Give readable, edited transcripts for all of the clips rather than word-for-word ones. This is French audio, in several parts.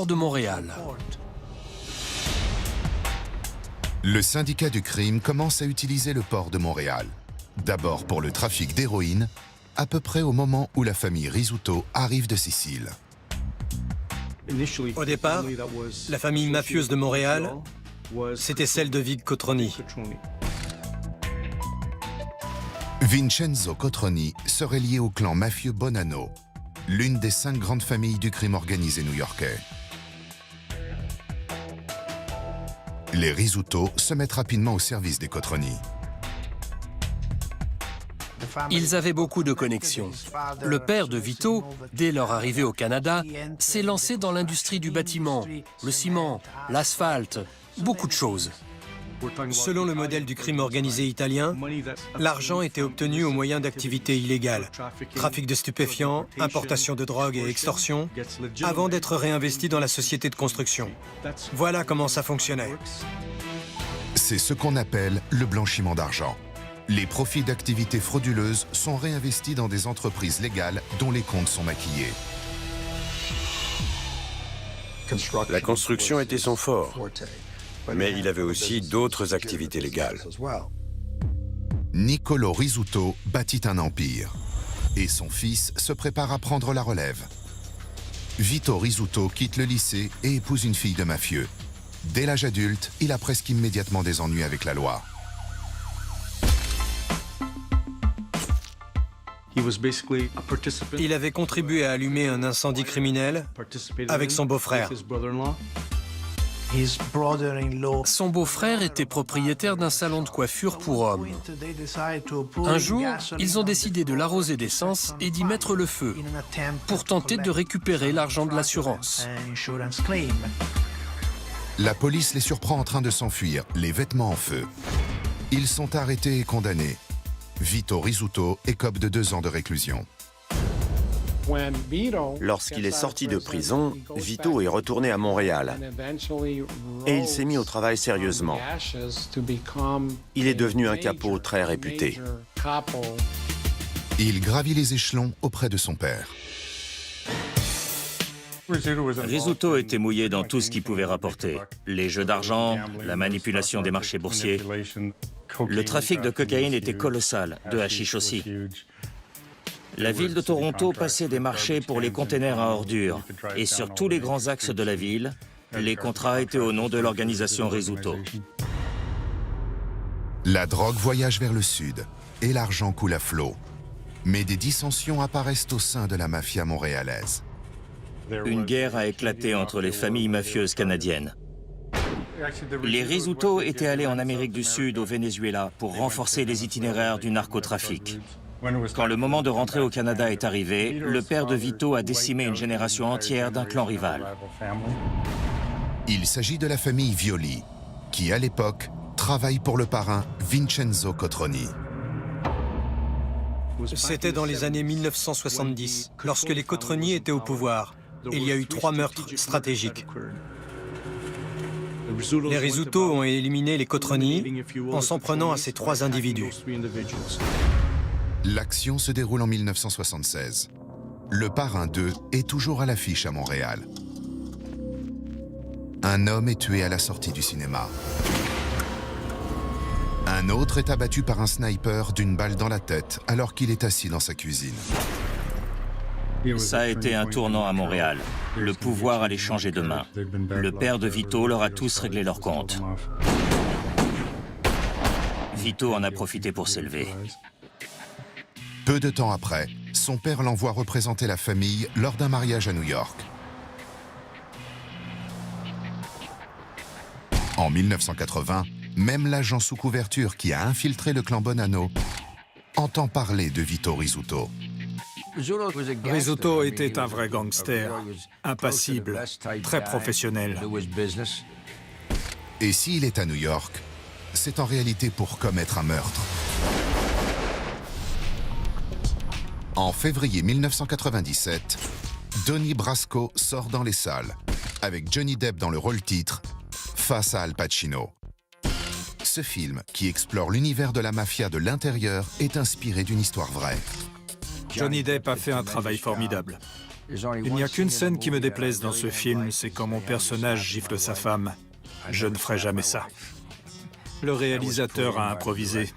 port de Montréal. Le syndicat du crime commence à utiliser le port de Montréal. D'abord pour le trafic d'héroïne, à peu près au moment où la famille Rizzuto arrive de Sicile. Au départ, la famille mafieuse de Montréal, c'était celle de Vig Cotroni. Vincenzo Cotroni serait lié au clan mafieux Bonanno, l'une des 5 grandes familles du crime organisé new-yorkais. Les Rizzuto se mettent rapidement au service des Cotroni. Ils avaient beaucoup de connexions. Le père de Vito, dès leur arrivée au Canada, s'est lancé dans l'industrie du bâtiment, le ciment, l'asphalte, beaucoup de choses. Selon le modèle du crime organisé italien, l'argent était obtenu au moyen d'activités illégales, trafic de stupéfiants, importation de drogue et extorsion, avant d'être réinvesti dans la société de construction. Voilà comment ça fonctionnait. C'est ce qu'on appelle le blanchiment d'argent. Les profits d'activités frauduleuses sont réinvestis dans des entreprises légales dont les comptes sont maquillés. La construction était son fort, mais il avait aussi d'autres activités légales. Niccolo Rizzuto bâtit un empire et son fils se prépare à prendre la relève. Vito Rizzuto quitte le lycée et épouse une fille de mafieux. Dès l'âge adulte, il a presque immédiatement des ennuis avec la loi. Il avait contribué à allumer un incendie criminel avec son beau-frère. Son beau-frère était propriétaire d'un salon de coiffure pour hommes. Un jour, ils ont décidé de l'arroser d'essence et d'y mettre le feu pour tenter de récupérer l'argent de l'assurance. La police les surprend en train de s'enfuir, les vêtements en feu. Ils sont arrêtés et condamnés. Vito Rizzuto écope de 2 ans de réclusion. Lorsqu'il est sorti de prison, Vito est retourné à Montréal et il s'est mis au travail sérieusement. Il est devenu un capot très réputé. Il gravit les échelons auprès de son père. Rizzuto était mouillé dans tout ce qui pouvait rapporter. Les jeux d'argent, la manipulation des marchés boursiers. Le trafic de cocaïne était colossal, de hashish aussi. La ville de Toronto passait des marchés pour les containers à ordures. Et sur tous les grands axes de la ville, les contrats étaient au nom de l'organisation Rizzuto. La drogue voyage vers le sud et l'argent coule à flot. Mais des dissensions apparaissent au sein de la mafia montréalaise. Une guerre a éclaté entre les familles mafieuses canadiennes. Les Rizzuto étaient allés en Amérique du Sud, au Venezuela, pour renforcer les itinéraires du narcotrafic. Quand le moment de rentrer au Canada est arrivé, le père de Vito a décimé une génération entière d'un clan rival. Il s'agit de la famille Violi, qui à l'époque travaille pour le parrain Vincenzo Cotroni. C'était dans les années 1970, lorsque les Cotroni étaient au pouvoir. Il y a eu 3 meurtres stratégiques. Les Rizzuto ont éliminé les Cotroni en s'en prenant à ces 3 individus. L'action se déroule en 1976. Le parrain 2 est toujours à l'affiche à Montréal. Un homme est tué à la sortie du cinéma. Un autre est abattu par un sniper d'une balle dans la tête alors qu'il est assis dans sa cuisine. Ça a été un tournant à Montréal. Le pouvoir allait changer de main. Le père de Vito leur a tous réglé leurs comptes. Vito en a profité pour s'élever. Peu de temps après, son père l'envoie représenter la famille lors d'un mariage à New York. En 1980, même l'agent sous couverture qui a infiltré le clan Bonanno entend parler de Vito Rizzuto. Rizzuto était un vrai gangster, impassible, très professionnel. Et s'il est à New York, c'est en réalité pour commettre un meurtre. En février 1997, Donnie Brasco sort dans les salles, avec Johnny Depp dans le rôle titre, face à Al Pacino. Ce film, qui explore l'univers de la mafia de l'intérieur, est inspiré d'une histoire vraie. Johnny Depp a fait un travail formidable. Il n'y a qu'une scène qui me déplaise dans ce film, c'est quand mon personnage gifle sa femme. Je ne ferai jamais ça. Le réalisateur a improvisé.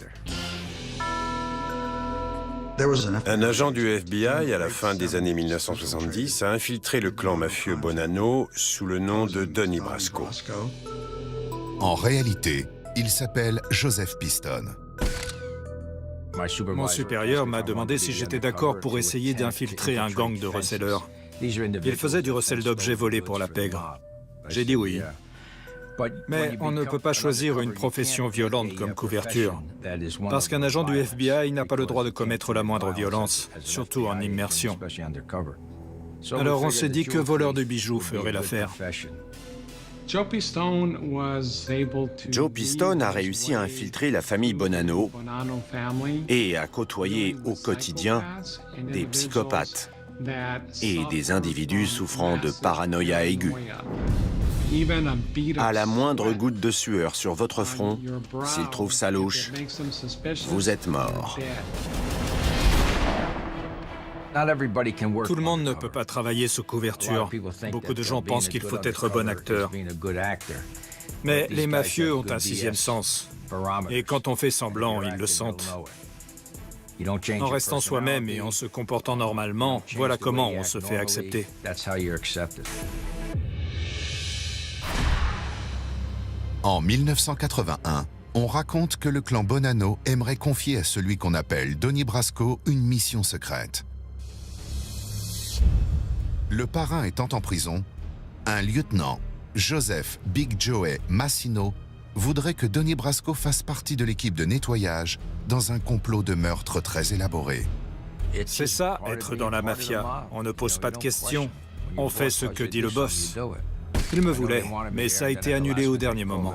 Un agent du FBI, à la fin des années 1970, a infiltré le clan mafieux Bonanno sous le nom de Donnie Brasco. En réalité, il s'appelle Joseph Piston. Mon supérieur m'a demandé si j'étais d'accord pour essayer d'infiltrer un gang de receleurs. Ils faisaient du recel d'objets volés pour la pègre. J'ai dit oui. Mais on ne peut pas choisir une profession violente comme couverture, parce qu'un agent du FBI n'a pas le droit de commettre la moindre violence, surtout en immersion. Alors on s'est dit que voleur de bijoux ferait l'affaire. Joe Piston a réussi à infiltrer la famille Bonanno et à côtoyer au quotidien des psychopathes et des individus souffrant de paranoïa aiguë. À la moindre goutte de sueur sur votre front, s'ils trouvent ça louche, vous êtes mort. Tout le monde ne peut pas travailler sous couverture. Beaucoup de gens pensent qu'il faut être bon acteur. Mais les mafieux ont un sixième sens. Et quand on fait semblant, ils le sentent. En restant soi-même et en se comportant normalement, voilà comment on se fait accepter. En 1981, on raconte que le clan Bonanno aimerait confier à celui qu'on appelle Donnie Brasco une mission secrète. Le parrain étant en prison, un lieutenant, Joseph Big Joey Massino, voudrait que Donnie Brasco fasse partie de l'équipe de nettoyage dans un complot de meurtre très élaboré. C'est ça, être dans la mafia. On ne pose pas de questions. On fait ce que dit le boss. Il me voulait, mais ça a été annulé au dernier moment.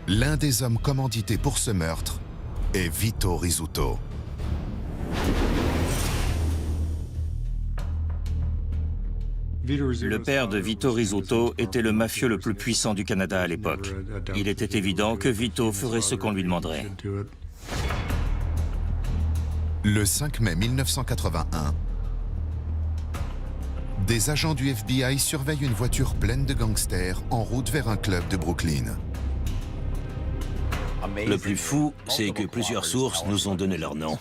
L'un des hommes commandités pour ce meurtre est Vito Rizzuto. Le père de Vito Rizzuto était le mafieux le plus puissant du Canada à l'époque. Il était évident que Vito ferait ce qu'on lui demanderait. Le 5 mai 1981, des agents du FBI surveillent une voiture pleine de gangsters en route vers un club de Brooklyn. Le plus fou, c'est que plusieurs sources nous ont donné leur nom.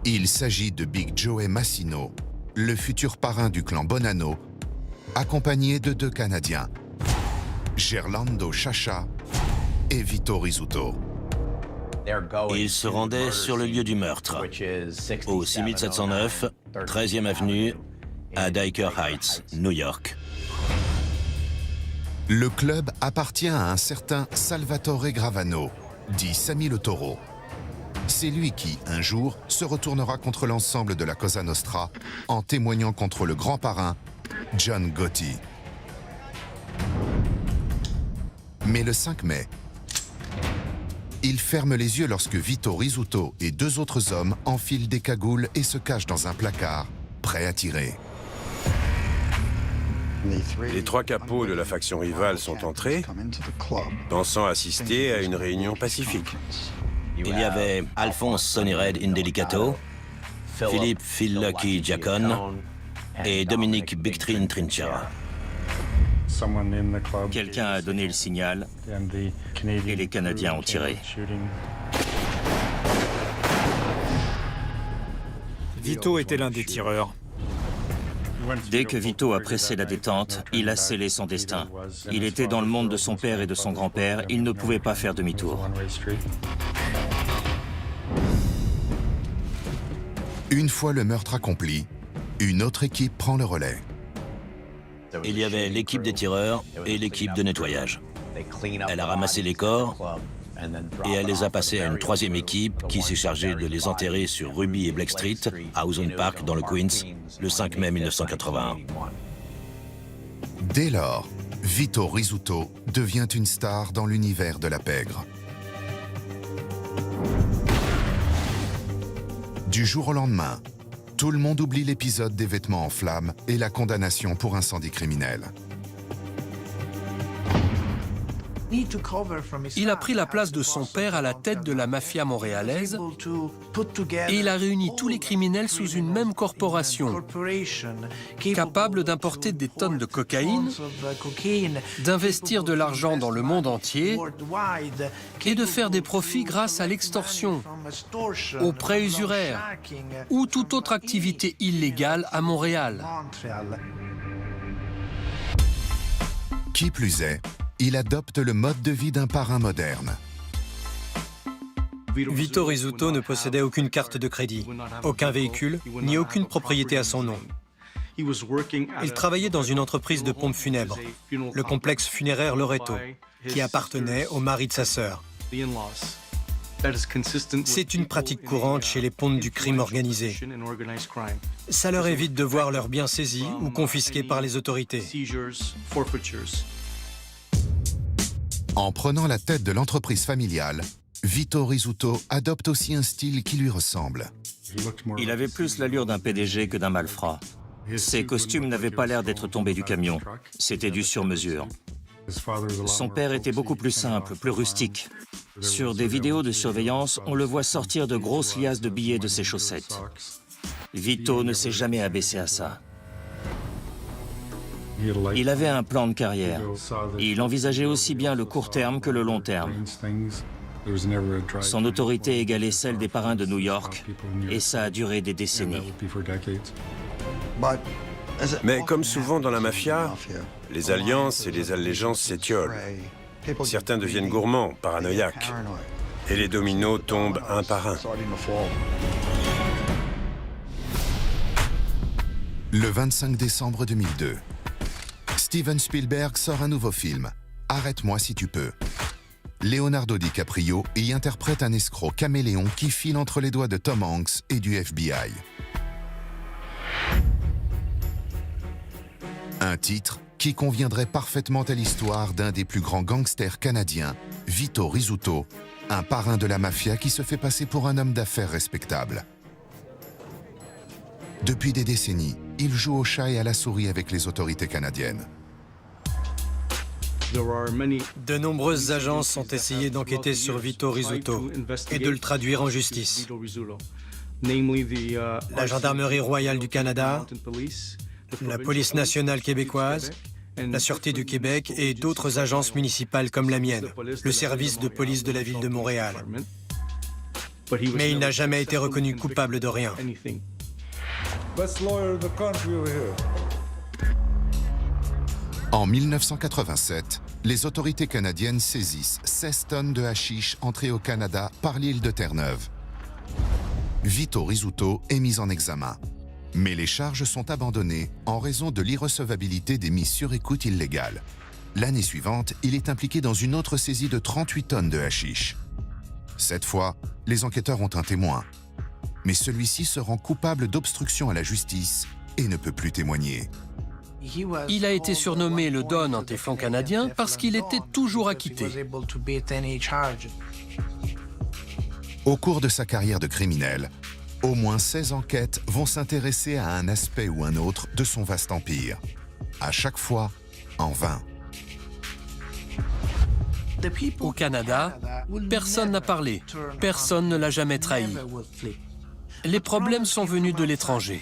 Il s'agit de Big Joey Massino, le futur parrain du clan Bonanno, accompagné de deux Canadiens, Gerlando Chacha et Vito Rizzuto. Ils se rendaient sur le lieu du meurtre, au 6709, 13e avenue, à Dyker Heights, New York. Le club appartient à un certain Salvatore Gravano, dit Sammy le Taureau. C'est lui qui, un jour, se retournera contre l'ensemble de la Cosa Nostra en témoignant contre le grand parrain, John Gotti. Mais le 5 mai, il ferme les yeux lorsque Vito Rizzuto et deux autres hommes enfilent des cagoules et se cachent dans un placard, prêts à tirer. Les trois capots de la faction rivale sont entrés, pensant assister à une réunion pacifique. Il y avait Alphonse Sonny Red Indelicato, Philippe Phil Lucky Giacon et Dominique Big Trin Trinchera. Quelqu'un a donné le signal et les Canadiens ont tiré. Vito était l'un des tireurs. Dès que Vito a pressé la détente, il a scellé son destin. Il était dans le monde de son père et de son grand-père, il ne pouvait pas faire demi-tour. Une fois le meurtre accompli, une autre équipe prend le relais. Il y avait l'équipe des tireurs et l'équipe de nettoyage. Elle a ramassé les corps et elle les a passés à une troisième équipe qui s'est chargée de les enterrer sur Ruby et Black Street, à Ozone Park, dans le Queens, le 5 mai 1981. Dès lors, Vito Rizzuto devient une star dans l'univers de la pègre. Du jour au lendemain, tout le monde oublie l'épisode des vêtements en flammes et la condamnation pour incendie criminel. Il a pris la place de son père à la tête de la mafia montréalaise et il a réuni tous les criminels sous une même corporation, capable d'importer des tonnes de cocaïne, d'investir de l'argent dans le monde entier et de faire des profits grâce à l'extorsion, aux prêts usuraires ou toute autre activité illégale à Montréal. Qui plus est, il adopte le mode de vie d'un parrain moderne. Vito Rizzuto ne possédait aucune carte de crédit, aucun véhicule, ni aucune propriété à son nom. Il travaillait dans une entreprise de pompes funèbres, le complexe funéraire Loreto, qui appartenait au mari de sa sœur. C'est une pratique courante chez les pontes du crime organisé. Ça leur évite de voir leurs biens saisis ou confisqués par les autorités. En prenant la tête de l'entreprise familiale, Vito Rizzuto adopte aussi un style qui lui ressemble. Il avait plus l'allure d'un PDG que d'un malfrat. Ses costumes n'avaient pas l'air d'être tombés du camion. C'était du sur-mesure. Son père était beaucoup plus simple, plus rustique. Sur des vidéos de surveillance, on le voit sortir de grosses liasses de billets de ses chaussettes. Vito ne s'est jamais abaissé à ça. Il avait un plan de carrière. Il envisageait aussi bien le court terme que le long terme. Son autorité égalait celle des parrains de New York, et ça a duré des décennies. Mais comme souvent dans la mafia, les alliances et les allégeances s'étiolent. Certains deviennent gourmands, paranoïaques, et les dominos tombent un par un. Le 25 décembre 2002, Steven Spielberg sort un nouveau film, Arrête-moi si tu peux. Leonardo DiCaprio y interprète un escroc caméléon qui file entre les doigts de Tom Hanks et du FBI. Un titre qui conviendrait parfaitement à l'histoire d'un des plus grands gangsters canadiens, Vito Rizzuto, un parrain de la mafia qui se fait passer pour un homme d'affaires respectable. Depuis des décennies, il joue au chat et à la souris avec les autorités canadiennes. De nombreuses agences ont essayé d'enquêter sur Vito Rizzuto et de le traduire en justice. La Gendarmerie royale du Canada, la Police nationale québécoise, la Sûreté du Québec et d'autres agences municipales comme la mienne, le service de police de la ville de Montréal. Mais il n'a jamais été reconnu coupable de rien. En 1987, les autorités canadiennes saisissent 16 tonnes de hashish entrées au Canada par l'île de Terre-Neuve. Vito Rizzuto est mis en examen. Mais les charges sont abandonnées en raison de l'irrecevabilité des mises sur écoute illégales. L'année suivante, il est impliqué dans une autre saisie de 38 tonnes de hashish. Cette fois, les enquêteurs ont un témoin. Mais celui-ci se rend coupable d'obstruction à la justice et ne peut plus témoigner. Il a été surnommé le Don en téflon canadien parce qu'il était toujours acquitté. Au cours de sa carrière de criminel, au moins 16 enquêtes vont s'intéresser à un aspect ou un autre de son vaste empire. À chaque fois, en vain. Au Canada, personne n'a parlé, personne ne l'a jamais trahi. Les problèmes sont venus de l'étranger.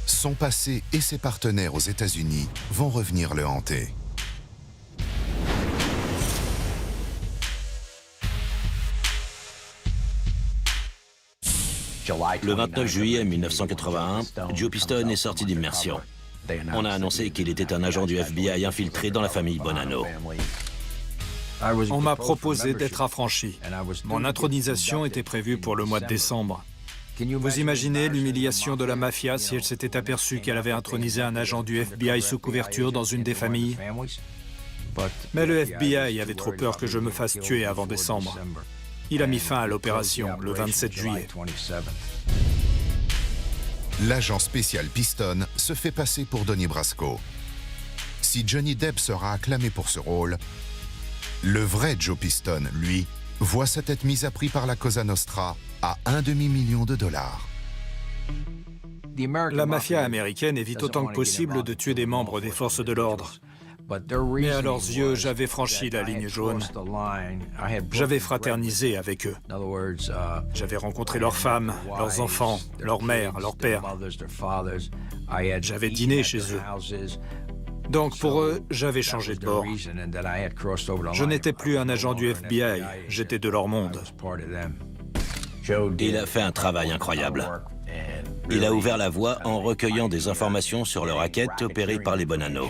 Son passé et ses partenaires aux États-Unis vont revenir le hanter. Le 29 juillet 1981, Joe Piston est sorti d'immersion. On a annoncé qu'il était un agent du FBI infiltré dans la famille Bonanno. On m'a proposé d'être affranchi. Mon intronisation était prévue pour le mois de décembre. Vous imaginez l'humiliation de la mafia si elle s'était aperçue qu'elle avait intronisé un agent du FBI sous couverture dans une des familles? Mais le FBI avait trop peur que je me fasse tuer avant décembre. Il a mis fin à l'opération le 27 juillet. L'agent spécial Piston se fait passer pour Donnie Brasco. Si Johnny Depp sera acclamé pour ce rôle, le vrai Joe Piston, lui, voit sa tête mise à prix par la Cosa Nostra à $1,5 million. La mafia américaine évite autant que possible de tuer des membres des forces de l'ordre. Mais à leurs yeux, j'avais franchi la ligne jaune. J'avais fraternisé avec eux. J'avais rencontré leurs femmes, leurs enfants, leurs mères, leurs pères. J'avais dîné chez eux. Donc pour eux, j'avais changé de bord. Je n'étais plus un agent du FBI, j'étais de leur monde. Il a fait un travail incroyable. Il a ouvert la voie en recueillant des informations sur le racket opéré par les Bonanno.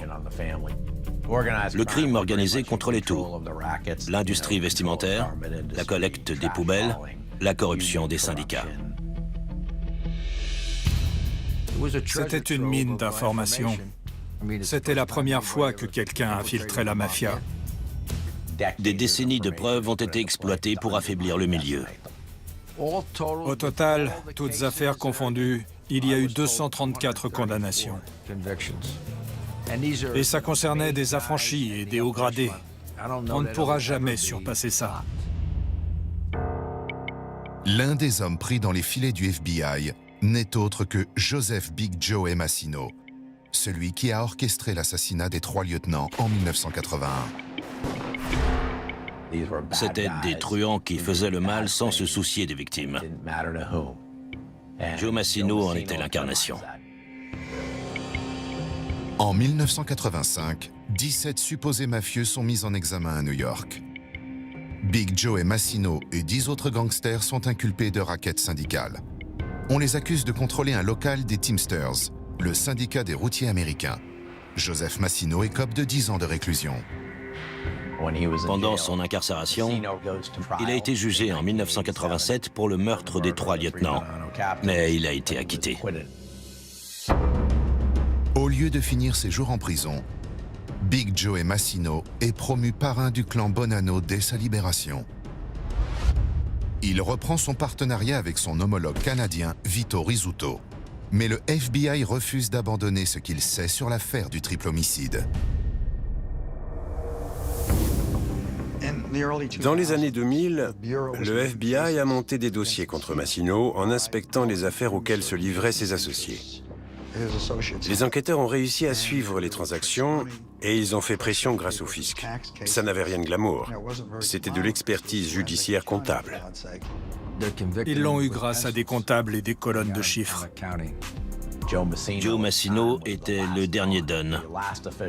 Le crime organisé contrôlait tout. L'industrie vestimentaire, la collecte des poubelles, la corruption des syndicats. C'était une mine d'informations. C'était la première fois que quelqu'un infiltrait la mafia. Des décennies de preuves ont été exploitées pour affaiblir le milieu. Au total, toutes affaires confondues, il y a eu 234 condamnations. Et ça concernait des affranchis et des hauts gradés. On ne pourra jamais surpasser ça. L'un des hommes pris dans les filets du FBI n'est autre que Joseph Big Joe Massino, celui qui a orchestré l'assassinat des 3 lieutenants en 1981. C'étaient des truands qui faisaient le mal sans se soucier des victimes. Joe Massino en était l'incarnation. En 1985, 17 supposés mafieux sont mis en examen à New York. Big Joe Massino et 10 autres gangsters sont inculpés de racket syndicales. On les accuse de contrôler un local des Teamsters, le syndicat des routiers américains. Joseph Massino écope de 10 ans de réclusion. Pendant son incarcération, il a été jugé en 1987 pour le meurtre des 3 lieutenants, mais il a été acquitté. Au lieu de finir ses jours en prison, Big Joe Massino est promu parrain du clan Bonanno dès sa libération. Il reprend son partenariat avec son homologue canadien Vito Rizzuto. Mais le FBI refuse d'abandonner ce qu'il sait sur l'affaire du triple homicide. Dans les années 2000, le FBI a monté des dossiers contre Massino en inspectant les affaires auxquelles se livraient ses associés. Les enquêteurs ont réussi à suivre les transactions et ils ont fait pression grâce au fisc. Ça n'avait rien de glamour. C'était de l'expertise judiciaire comptable. Ils l'ont eu grâce à des comptables et des colonnes de chiffres. Joe Massino était le dernier Don,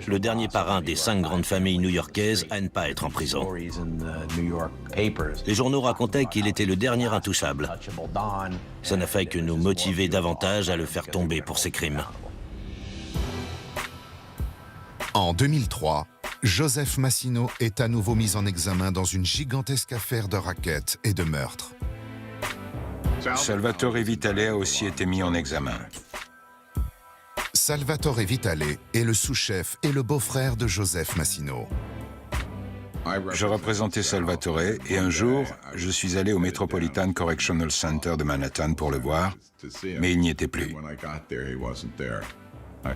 le dernier parrain des 5 grandes familles new-yorkaises à ne pas être en prison. Les journaux racontaient qu'il était le dernier intouchable. Ça n'a fait que nous motiver davantage à le faire tomber pour ses crimes. En 2003, Joseph Massino est à nouveau mis en examen dans une gigantesque affaire de racket et de meurtre. Salvatore Vitale a aussi été mis en examen. Salvatore Vitale est le sous-chef et le beau-frère de Joseph Massino. Je représentais Salvatore et un jour, je suis allé au Metropolitan Correctional Center de Manhattan pour le voir, mais il n'y était plus.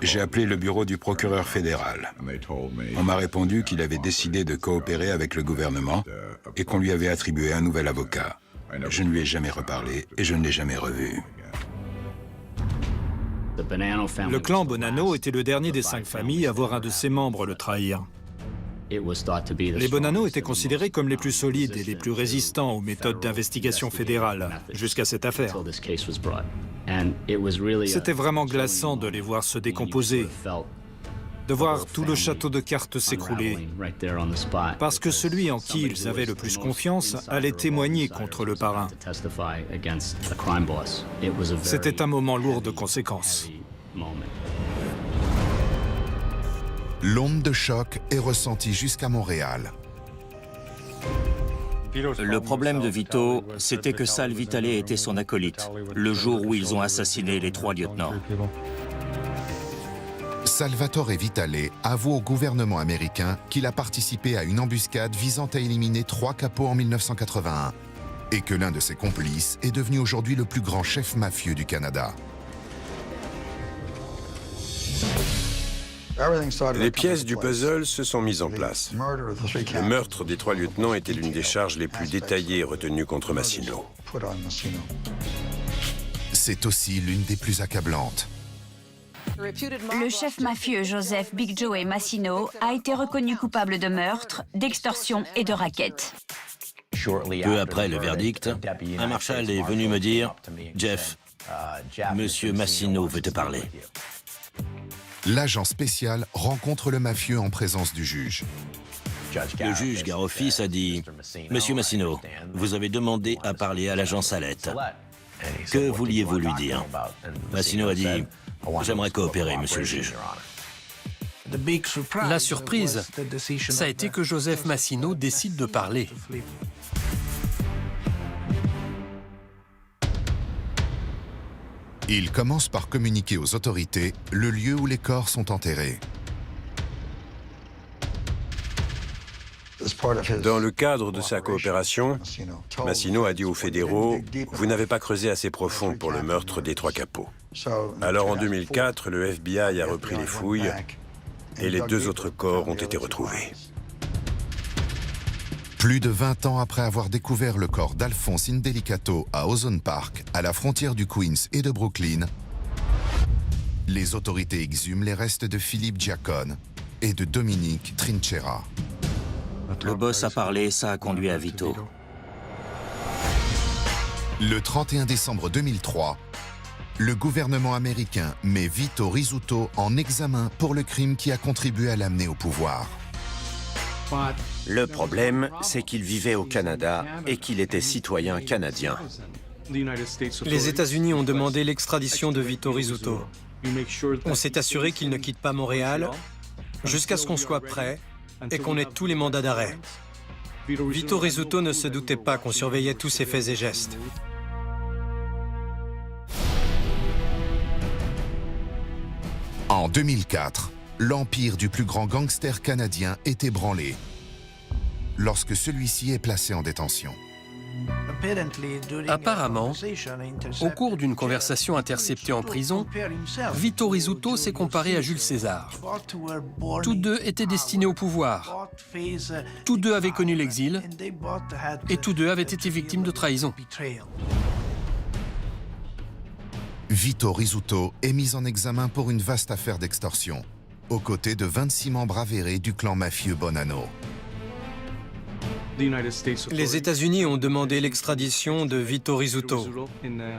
J'ai appelé le bureau du procureur fédéral. On m'a répondu qu'il avait décidé de coopérer avec le gouvernement et qu'on lui avait attribué un nouvel avocat. Je ne lui ai jamais reparlé et je ne l'ai jamais revu. Le clan Bonanno était le dernier des 5 familles à voir un de ses membres le trahir. Les Bonanno étaient considérés comme les plus solides et les plus résistants aux méthodes d'investigation fédérale, jusqu'à cette affaire. C'était vraiment glaçant de les voir se décomposer, de voir tout le château de cartes s'écrouler, parce que celui en qui ils avaient le plus confiance allait témoigner contre le parrain. C'était un moment lourd de conséquences. L'onde de choc est ressentie jusqu'à Montréal. Le problème de Vito, c'était que Sal Vitale était son acolyte, le jour où ils ont assassiné les 3 lieutenants. Salvatore Vitale avoue au gouvernement américain qu'il a participé à une embuscade visant à éliminer 3 capots en 1981 et que l'un de ses complices est devenu aujourd'hui le plus grand chef mafieux du Canada. Les pièces du puzzle se sont mises en place. Le meurtre des 3 lieutenants était l'une des charges les plus détaillées retenues contre Massino. C'est aussi l'une des plus accablantes. Le chef mafieux Joseph Big Joe Massino a été reconnu coupable de meurtre, d'extorsion et de racket. Peu après le verdict, un marshal est venu me dire « Jeff, Monsieur Massino veut te parler. » L'agent spécial rencontre le mafieux en présence du juge. Le juge Garofis a dit « Monsieur Massino, vous avez demandé à parler à l'agent Salette. Que vouliez-vous lui dire ?» Massino a dit « J'aimerais coopérer, monsieur le juge. » La surprise, ça a été que Joseph Massino décide de parler. Il commence par communiquer aux autorités le lieu où les corps sont enterrés. Dans le cadre de sa coopération, Massino a dit aux fédéraux « Vous n'avez pas creusé assez profond pour le meurtre des 3 capots. » Alors en 2004, le FBI a repris les fouilles et les 2 autres corps ont été retrouvés. Plus de 20 ans après avoir découvert le corps d'Alphonse Indelicato à Ozone Park, à la frontière du Queens et de Brooklyn, les autorités exhument les restes de Philippe Giacone et de Dominique Trinchera. Le boss a parlé, ça a conduit à Vito. Le 31 décembre 2003, le gouvernement américain met Vito Rizzuto en examen pour le crime qui a contribué à l'amener au pouvoir. Le problème, c'est qu'il vivait au Canada et qu'il était citoyen canadien. Les États-Unis ont demandé l'extradition de Vito Rizzuto. On s'est assuré qu'il ne quitte pas Montréal jusqu'à ce qu'on soit prêt et qu'on ait tous les mandats d'arrêt. Vito Rizzuto ne se doutait pas qu'on surveillait tous ses faits et gestes. En 2004, l'empire du plus grand gangster canadien est ébranlé lorsque celui-ci est placé en détention. Apparemment, au cours d'une conversation interceptée en prison, Vito Rizzuto s'est comparé à Jules César. Tous deux étaient destinés au pouvoir. Tous deux avaient connu l'exil et tous deux avaient été victimes de trahison. Vito Rizzuto est mis en examen pour une vaste affaire d'extorsion, aux côtés de 26 membres avérés du clan mafieux Bonanno. Les États-Unis ont demandé l'extradition de Vito Rizzuto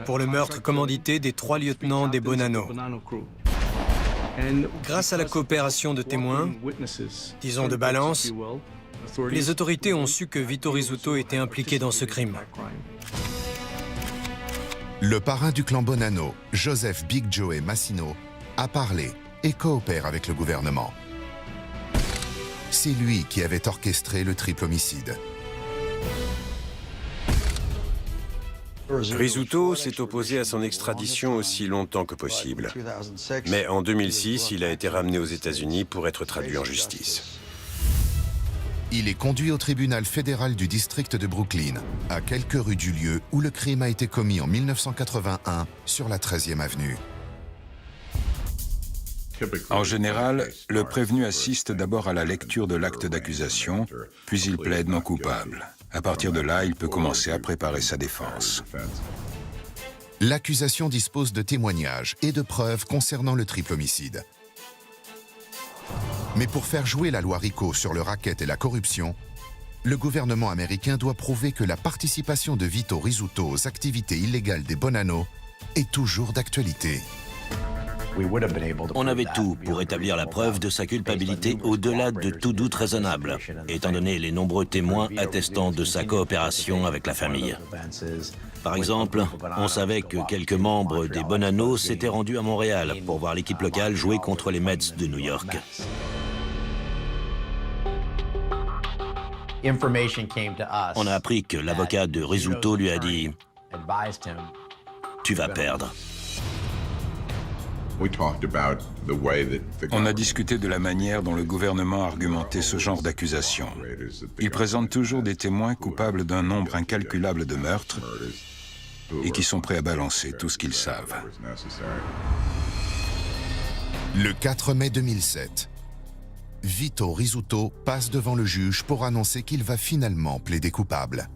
pour le meurtre commandité des 3 lieutenants des Bonanno. Grâce à la coopération de témoins, disons de balance, les autorités ont su que Vito Rizzuto était impliqué dans ce crime. Le parrain du clan Bonanno, Joseph Big Joe Massino, a parlé et coopère avec le gouvernement. C'est lui qui avait orchestré le triple homicide. Rizzuto s'est opposé à son extradition aussi longtemps que possible. Mais en 2006, il a été ramené aux États-Unis pour être traduit en justice. Il est conduit au tribunal fédéral du district de Brooklyn, à quelques rues du lieu où le crime a été commis en 1981 sur la 13e avenue. En général, le prévenu assiste d'abord à la lecture de l'acte d'accusation, puis il plaide non coupable. À partir de là, il peut commencer à préparer sa défense. L'accusation dispose de témoignages et de preuves concernant le triple homicide. Mais pour faire jouer la loi RICO sur le racket et la corruption, le gouvernement américain doit prouver que la participation de Vito Rizzuto aux activités illégales des Bonanno est toujours d'actualité. On avait tout pour établir la preuve de sa culpabilité au-delà de tout doute raisonnable, étant donné les nombreux témoins attestant de sa coopération avec la famille. Par exemple, on savait que quelques membres des Bonanno s'étaient rendus à Montréal pour voir l'équipe locale jouer contre les Mets de New York. On a appris que l'avocat de Rizzuto lui a dit « Tu vas perdre ». On a discuté de la manière dont le gouvernement argumentait ce genre d'accusation. Il présente toujours des témoins coupables d'un nombre incalculable de meurtres et qui sont prêts à balancer tout ce qu'ils savent. Le 4 mai 2007, Vito Rizzuto passe devant le juge pour annoncer qu'il va finalement plaider coupable.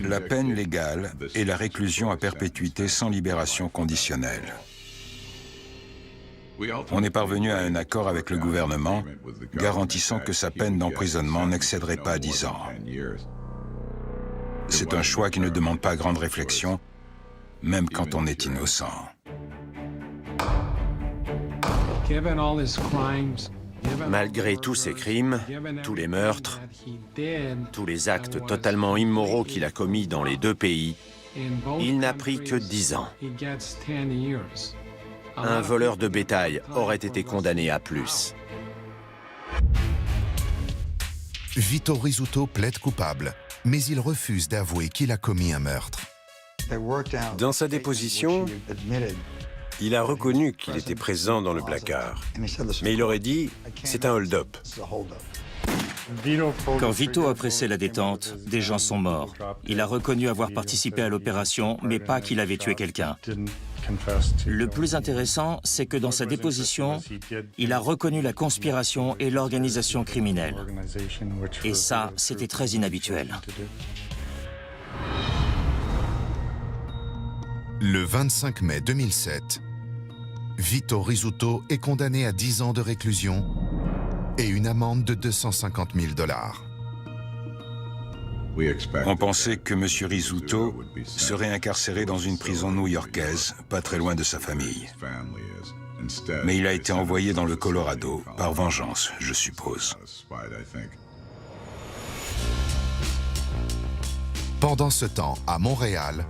La peine légale est la réclusion à perpétuité sans libération conditionnelle. On est parvenu à un accord avec le gouvernement garantissant que sa peine d'emprisonnement n'excéderait pas 10 ans. C'est un choix qui ne demande pas grande réflexion, même quand on est innocent. Malgré tous ses crimes, tous les meurtres, tous les actes totalement immoraux qu'il a commis dans les deux pays, il n'a pris que 10 ans. Un voleur de bétail aurait été condamné à plus. Vito Rizzuto plaide coupable, mais il refuse d'avouer qu'il a commis un meurtre. Dans sa déposition, il a reconnu qu'il était présent dans le placard. Mais il aurait dit « c'est un hold-up ». Quand Vito a pressé la détente, des gens sont morts. Il a reconnu avoir participé à l'opération, mais pas qu'il avait tué quelqu'un. Le plus intéressant, c'est que dans sa déposition, il a reconnu la conspiration et l'organisation criminelle. Et ça, c'était très inhabituel. Le 25 mai 2007, Vito Rizzuto est condamné à 10 ans de réclusion et une amende de 250 000 $. On pensait que M. Rizzuto serait incarcéré dans une prison new-yorkaise, pas très loin de sa famille. Mais il a été envoyé dans le Colorado, par vengeance, je suppose. Pendant ce temps, à Montréal,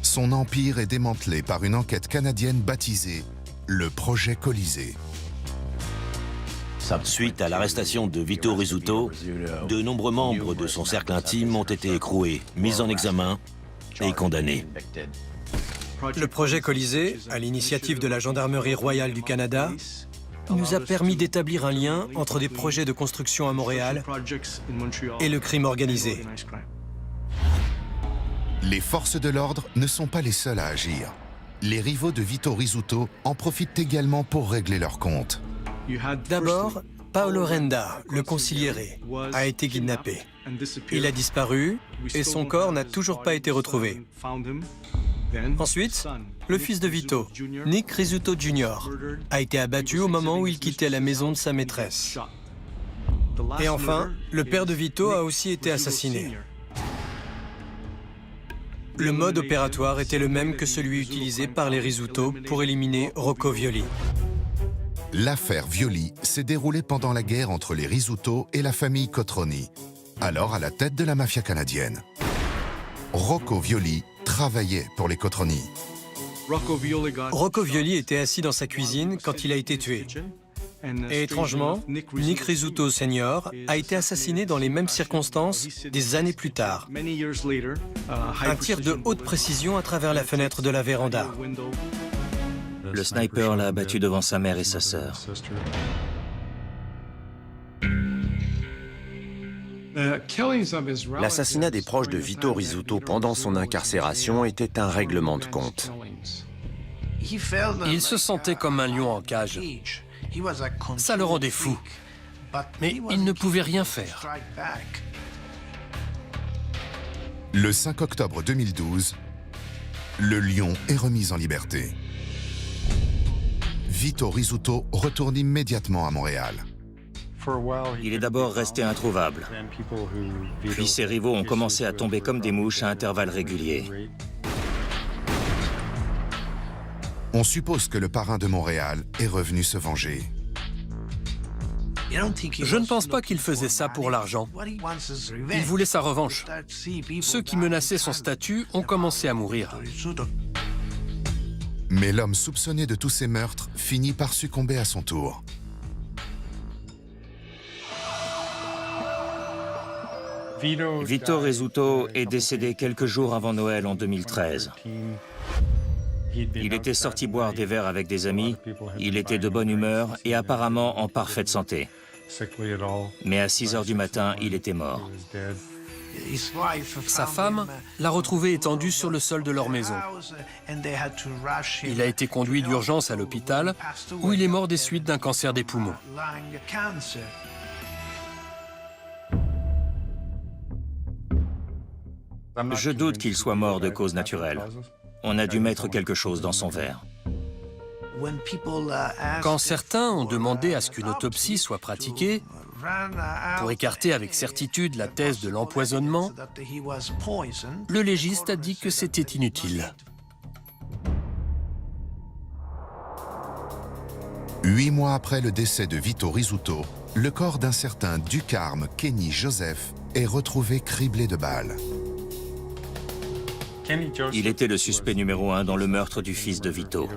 son empire est démantelé par une enquête canadienne baptisée le Projet Colisée. Suite à l'arrestation de Vito Rizzuto, de nombreux membres de son cercle intime ont été écroués, mis en examen et condamnés. Le projet Colisée, à l'initiative de la Gendarmerie royale du Canada, nous a permis d'établir un lien entre des projets de construction à Montréal et le crime organisé. Les forces de l'ordre ne sont pas les seules à agir. Les rivaux de Vito Rizzuto en profitent également pour régler leurs comptes. D'abord, Paolo Renda, le consigliere, a été kidnappé. Il a disparu et son corps n'a toujours pas été retrouvé. Ensuite, le fils de Vito, Nick Rizzuto Jr., a été abattu au moment où il quittait la maison de sa maîtresse. Et enfin, le père de Vito a aussi été assassiné. Le mode opératoire était le même que celui utilisé par les Rizzuto pour éliminer Rocco Violi. L'affaire Violi s'est déroulée pendant la guerre entre les Rizzuto et la famille Cotroni, alors à la tête de la mafia canadienne. Rocco Violi travaillait pour les Cotroni. Rocco Violi était assis dans sa cuisine quand il a été tué. Et étrangement, Nick Rizzuto Sr. a été assassiné dans les mêmes circonstances des années plus tard. Un tir de haute précision à travers la fenêtre de la véranda. Le sniper l'a abattu devant sa mère et sa sœur. L'assassinat des proches de Vito Rizzuto pendant son incarcération était un règlement de compte. Il se sentait comme un lion en cage. Ça le rendait fou. Mais il ne pouvait rien faire. Le 5 octobre 2012, le lion est remis en liberté. Vito Rizzuto retourne immédiatement à Montréal. Il est d'abord resté introuvable. Puis ses rivaux ont commencé à tomber comme des mouches à intervalles réguliers. On suppose que le parrain de Montréal est revenu se venger. Je ne pense pas qu'il faisait ça pour l'argent. Il voulait sa revanche. Ceux qui menaçaient son statut ont commencé à mourir. Mais l'homme soupçonné de tous ces meurtres finit par succomber à son tour. Vito Rizzuto est décédé quelques jours avant Noël en 2013. Il était sorti boire des verres avec des amis, il était de bonne humeur et apparemment en parfaite santé. Mais à 6 heures du matin, il était mort. Sa femme l'a retrouvé étendu sur le sol de leur maison. Il a été conduit d'urgence à l'hôpital, où il est mort des suites d'un cancer des poumons. Je doute qu'il soit mort de cause naturelle. On a dû mettre quelque chose dans son verre. Quand certains ont demandé à ce qu'une autopsie soit pratiquée, pour écarter avec certitude la thèse de l'empoisonnement, le légiste a dit que c'était inutile. 8 mois après le décès de Vito Rizzuto, le corps d'un certain Ducarme Kenny Joseph est retrouvé criblé de balles. Il était le suspect numéro 1 dans le meurtre du fils de Vito.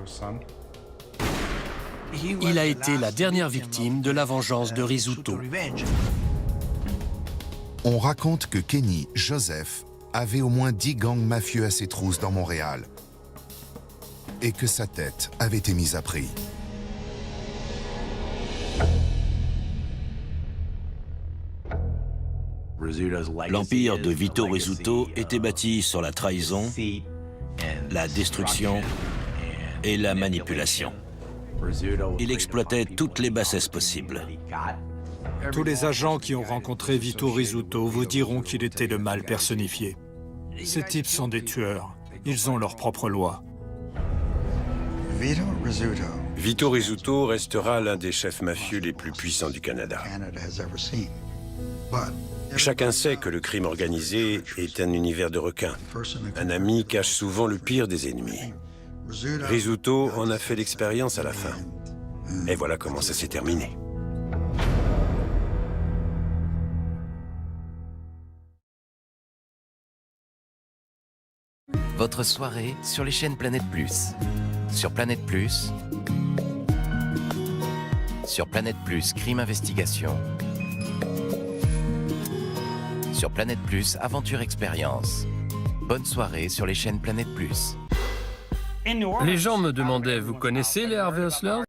Il a été la dernière victime de la vengeance de Rizzuto. On raconte que Kenny Joseph avait au moins 10 gangs mafieux à ses trousses dans Montréal et que sa tête avait été mise à prix. L'empire de Vito Rizzuto était bâti sur la trahison, la destruction et la manipulation. Il exploitait toutes les bassesses possibles. Tous les agents qui ont rencontré Vito Rizzuto vous diront qu'il était le mal personnifié. Ces types sont des tueurs. Ils ont leur propre loi. Vito Rizzuto restera l'un des chefs mafieux les plus puissants du Canada. Chacun sait que le crime organisé est un univers de requins. Un ami cache souvent le pire des ennemis. Rizzuto en a fait l'expérience à la fin. Et voilà comment ça s'est terminé. Votre soirée sur les chaînes Planète Plus. Sur Planète Plus, Crime Investigation. Sur Planète Plus, Aventure Expérience. Bonne soirée sur les chaînes Planète Plus. Les gens me demandaient, vous connaissez les Harvey Hustlers?